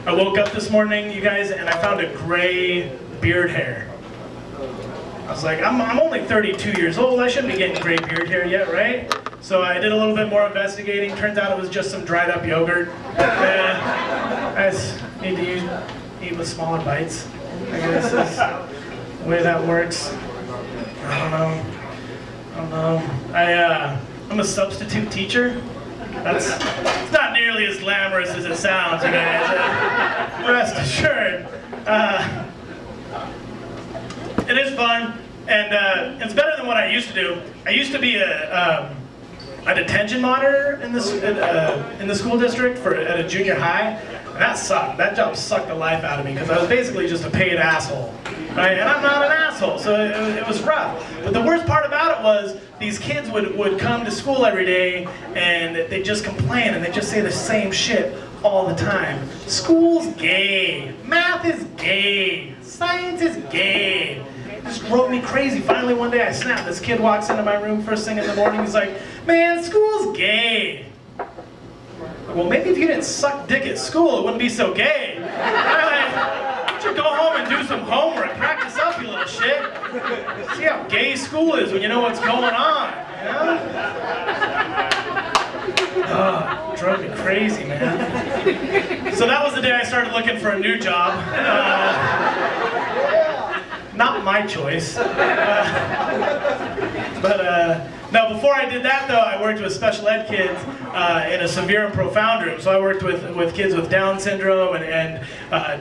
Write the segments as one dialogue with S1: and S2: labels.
S1: I woke up this morning, you guys, and I found a gray beard hair. I was like, I'm only 32 years old. I shouldn't be getting gray beard hair yet, right? So I did a little bit more investigating. Turns out it was just some dried up yogurt. I just need to eat with smaller bites. I guess is the way that works. I don't know. I'm a substitute teacher. It's not nearly as glamorous as it sounds, you guys. Rest assured. It is fun, and it's better than what I used to do. I used to be a detention monitor in the school district at a junior high, and that sucked. That job sucked the life out of me because I was basically just a paid asshole, right? And I'm not an asshole, so it was rough. But the worst part about it was these kids would come to school every day and they just complain and they just say the same shit all the time. School's gay. Math is gay. Science is gay. It just drove me crazy. Finally one day I snapped. This kid walks into my room first thing in the morning. He's like, man, school's gay. Well, maybe if you didn't suck dick at school, it wouldn't be so gay. Why don't you go home and do some homework? Practice up, you little shit. See how gay school is when you know what's going on. You know? Oh, it drove me crazy, man. So that was the day I started looking for a new job. Not my choice. No, before I did that though, I worked with special ed kids in a severe and profound room. So I worked with kids with Down syndrome and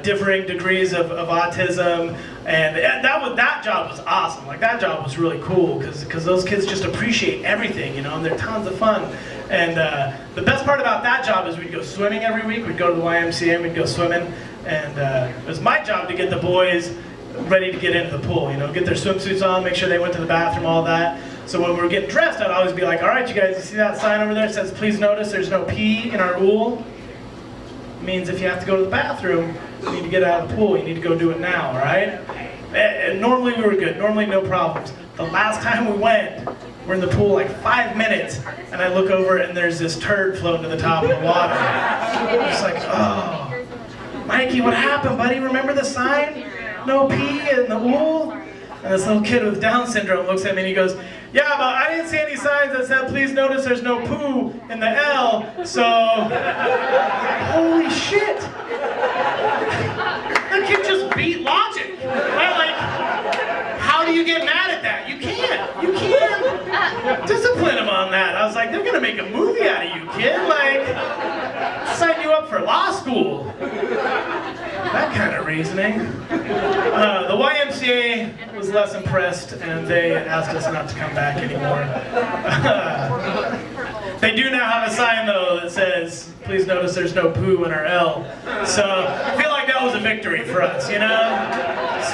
S1: differing degrees of autism, and that job was awesome. Like that job was really cool because those kids just appreciate everything, you know, and they're tons of fun. And the best part about that job is we'd go swimming every week. We'd go to the YMCA and we'd go swimming, and it was my job to get the boys ready to get into the pool, you know, get their swimsuits on, make sure they went to the bathroom, all that. So when we were getting dressed, I'd always be like, all right, you guys, you see that sign over there? It says, please notice there's no pee in our pool. It means if you have to go to the bathroom, you need to get out of the pool. You need to go do it now, all right? And normally we were good. Normally no problems. The last time we went, we're in the pool like 5 minutes, and I look over and there's this turd floating to the top of the water. It's like, oh, Mikey, what happened, buddy? Remember the sign? No pee in the pool? And this little kid with Down syndrome looks at me and he goes, yeah, but I didn't see any signs that said, please notice there's no poo in the L, so, holy shit. That kid just beat logic. Right? Like, how do you get mad at that? You can't discipline him on that. I was like, they're gonna make a movie out of you, kid. Like, sign you up for law school. That kind of reasoning. The YMCA was less impressed, and they asked us not to come back anymore. They do now have a sign, though, that says, please notice there's no poo in our L. So I feel like that was a victory for us, you know?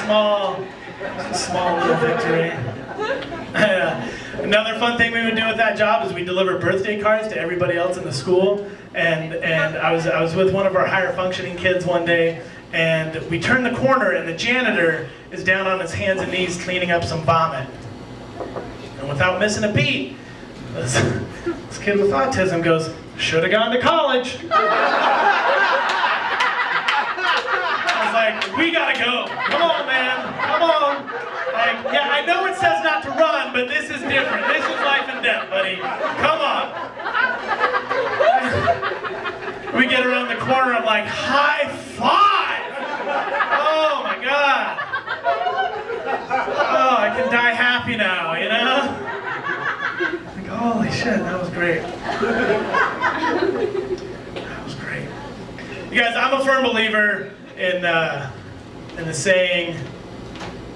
S1: Small little victory. Another fun thing we would do with that job is we deliver birthday cards to everybody else in the school. And I was with one of our higher functioning kids one day, and we turned the corner and the janitor is down on his hands and knees cleaning up some vomit. And without missing a beat, this kid with autism goes, should have gone to college. I was like, we gotta go. Come on, man, come on. Like, yeah, I know it says not to run, but this is different. This is life and death, buddy. Come on. We get around the corner, I'm like, high five! Oh my God. Oh, I can die happy now, you know? Like, holy shit, that was great. That was great. You guys, I'm a firm believer in the saying,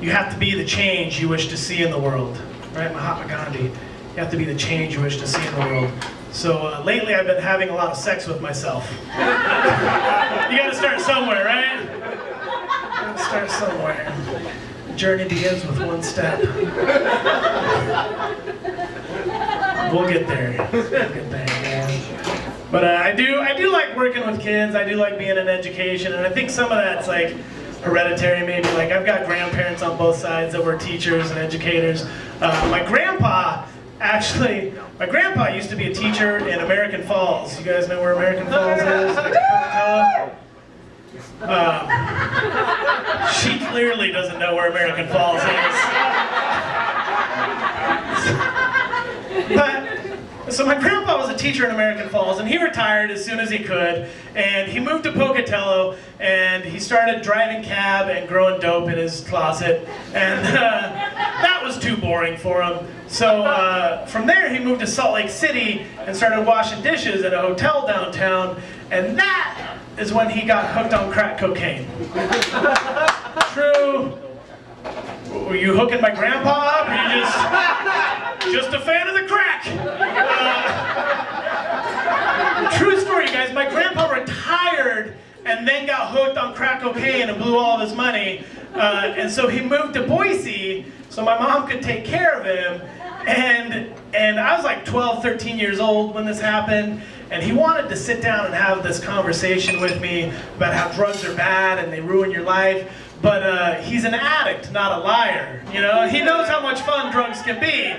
S1: you have to be the change you wish to see in the world. Right, Mahatma Gandhi. You have to be the change you wish to see in the world. So lately I've been having a lot of sex with myself. You gotta start somewhere, right? You gotta start somewhere. The journey begins with one step. We'll get there. We'll get there, man. But I do like working with kids. I do like being in education, and I think some of that's like hereditary, maybe. Like I've got grandparents on both sides that were teachers and educators. My grandpa used to be a teacher in American Falls. You guys know where American Falls is? She clearly doesn't know where American Falls is. So my grandpa was a teacher in American Falls, and he retired as soon as he could, and he moved to Pocatello, and he started driving cab and growing dope in his closet, and that was too boring for him. So from there he moved to Salt Lake City and started washing dishes at a hotel downtown, and that is when he got hooked on crack cocaine. True. Were you hooking my grandpa up, or you just a fan of the crack? True story, guys. My grandpa retired and then got hooked on crack cocaine and blew all of his money. And so he moved to Boise so my mom could take care of him. And I was like 12, 13 years old when this happened. And he wanted to sit down and have this conversation with me about how drugs are bad and they ruin your life. But he's an addict, not a liar. You know, he knows how much fun drugs can be.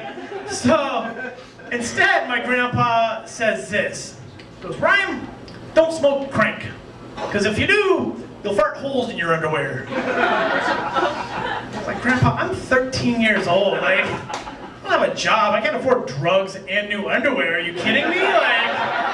S1: So instead, my grandpa says this. He goes, Ryan, don't smoke crank. Because if you do, you'll fart holes in your underwear. I was like, Grandpa, I'm 13 years old. Like, I don't have a job. I can't afford drugs and new underwear. Are you kidding me? Like,